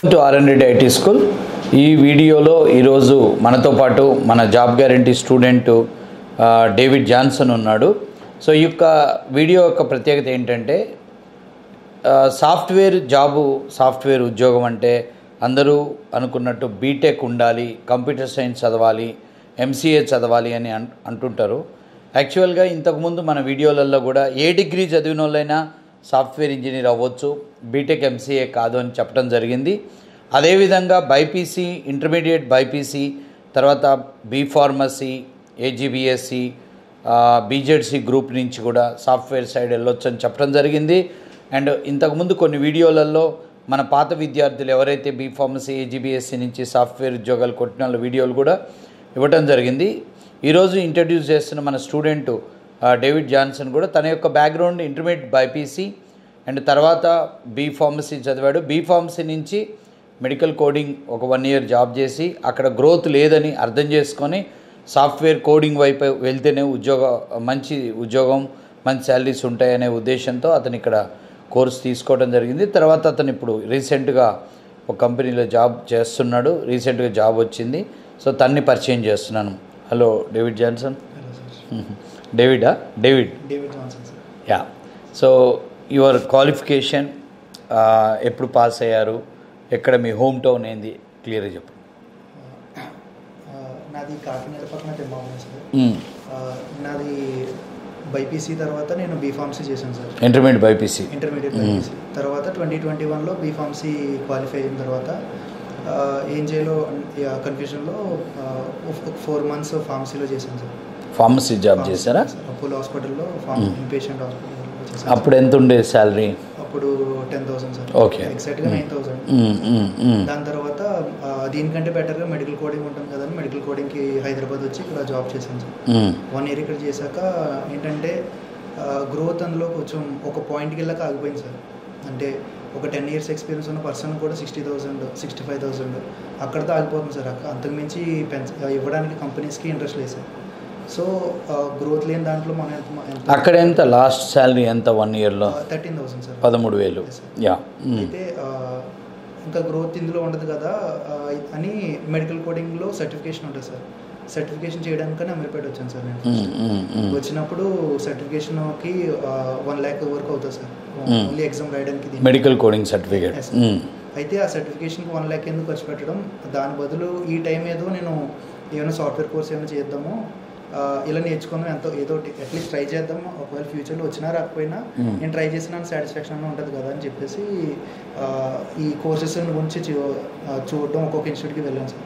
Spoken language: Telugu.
To ఆర్ఎన్డి IT school. ఈ వీడియోలో ఈరోజు మనతో పాటు మన job guarantee student David Johnson ఉన్నాడు. సో ఈ యొక్క వీడియో యొక్క ప్రత్యేకత ఏంటంటే సాఫ్ట్వేర్ ఉద్యోగం అంటే అందరూ అనుకున్నట్టు బీటెక్ ఉండాలి, కంప్యూటర్ సైన్స్ చదవాలి, ఎంసీఏ చదవాలి అని అంటుంటారు. యాక్చువల్గా ఇంతకుముందు మన వీడియోలలో కూడా ఏ డిగ్రీ చదివిన వాళ్ళైనా సాఫ్ట్వేర్ ఇంజనీర్ అవ్వచ్చు, బీటెక్ ఎంసీఏ కాదు అని చెప్పడం జరిగింది. అదేవిధంగా బైపీసీ, ఇంటర్మీడియట్ బైపీసీ, తర్వాత బీఫార్మసీ, ఏజీబీఎస్సీ, బీజెడ్సీ గ్రూప్ నుంచి కూడా సాఫ్ట్వేర్ సైడ్ వెళ్ళొచ్చు అని చెప్పడం జరిగింది. అండ్ ఇంతకుముందు కొన్ని వీడియోలలో మన పాత విద్యార్థులు ఎవరైతే బీఫార్మసీ, ఏజీబీఎస్సీ నుంచి సాఫ్ట్వేర్ ఉద్యోగాలు కొట్టిన వాళ్ళ వీడియోలు కూడా ఇవ్వడం జరిగింది. ఈరోజు ఇంట్రడ్యూస్ చేస్తున్న మన స్టూడెంట్ డేవిడ్ జాన్సన్ కూడా తన యొక్క బ్యాక్గ్రౌండ్ ఇంటర్మీడియట్ బైపీసీ అండ్ తర్వాత బీఫార్మసీ చదివాడు. బీఫార్మసీ నుంచి మెడికల్ కోడింగ్ ఒక 1 year జాబ్ చేసి అక్కడ గ్రోత్ లేదని అర్థం చేసుకొని సాఫ్ట్వేర్ కోడింగ్ వైపు వెళ్తేనే మంచి ఉద్యోగం, మంచి శాలరీస్ ఉంటాయనే ఉద్దేశంతో అతను ఇక్కడ కోర్స్ తీసుకోవడం జరిగింది. తర్వాత అతను ఇప్పుడు రీసెంట్గా ఒక కంపెనీలో జాబ్ చేస్తున్నాడు. రీసెంట్గా జాబ్ వచ్చింది. సో తన్ని పరిచయం చేస్తున్నాను. Hello David Johnson. David Johnson sir. Yeah. So your qualification, ఎప్పుడు పాస్ అయ్యారు, ఎక్కడ మీ హోమ్ టౌన్ ఏంది, క్లియర్గా చెప్పు. నాది కాకినాడ పక్కన తెమ్మాము సార్. నాది బైపీసీ తర్వాత నేను బీఫార్మసీ చేశాను సార్. ఇంటర్మీడియట్ బైపీసీ తర్వాత 2021లో బీఫార్మసీ క్వాలిఫై అయిన తర్వాత ఏం చేయాలో కన్ఫ్యూజన్లో 4 months ఫార్మసీలో చేశాను సార్. ఫార్మసీ జాబ్ చేశారా? అపోలో హాస్పిటల్లో ఇన్పేషెంట్ హాస్పిటల్లో చేశాను. అప్పుడు ఎంత ఉండే శాలరీ? అప్పుడు 10,000 సార్. ఓకే. ఎగ్జాక్ట్గా 9,000. దాని తర్వాత దీనికంటే బెటర్గా మెడికల్ కోడింగ్ ఉంటుంది కదా, మెడికల్ కోడింగ్కి హైదరాబాద్ వచ్చి ఇక్కడ జాబ్ చేశాను సార్. 1 year ఇక్కడ చేశాక ఏంటంటే గ్రోత్ అందులో కొంచెం ఒక పాయింట్కి వెళ్ళాక ఆగిపోయింది సార్. అంటే ఒక 10 years ఎక్స్పీరియన్స్ ఉన్న పర్సన్ కూడా 60,000, 65,000 అక్కడితో ఆగిపోతుంది సార్. అంతకుమించి ఇవ్వడానికి కంపెనీస్కి ఇంట్రెస్ట్ లేదు సార్. సో గ్రోత్ లేని దాంట్లో మనం అక్కడ ఎంత లాస్ట్ శాలరీ ఎంత 1 yearలో? 13,000 సార్. 13,000. యా. అయితే ఇంకా గ్రోత్ ఇందులో ఉండదు కదా అని మెడికల్ కోడింగ్లో సర్టిఫికేషన్ ఉంటుంది సార్. సర్టిఫికేషన్ చేయడానికని అమీర్పేట వచ్చాను సార్ నేను. వచ్చినప్పుడు సర్టిఫికేషన్కి 1 lakh వరకు అవుతుంది సార్, ఓన్లీ ఎగ్జామ్ రాయడానికి మెడికల్ కోడింగ్ సర్టిఫికేట్. అయితే ఆ సర్టిఫికేషన్కి 1 lakh ఎందుకు ఖర్చు పెట్టడం, దాని బదులు ఈ టైం ఏదో నేను ఏమైనా సాఫ్ట్వేర్ కోర్స్ ఏమైనా చేద్దాము, ఇలా నేర్చుకున్నాం, ఏదో అట్లీస్ట్ ట్రై చేద్దాం, ఒకవేళ ఫ్యూచర్లో వచ్చినా రాకపోయినా నేను ట్రై చేసిన సాటిస్ఫాక్షన్ ఉంటుంది కదా అని చెప్పేసి ఈ కోర్సెస్ గురించి చూడడం ఒక్కొక్క ఇన్స్టిట్యూట్కి వెళ్ళాను సార్.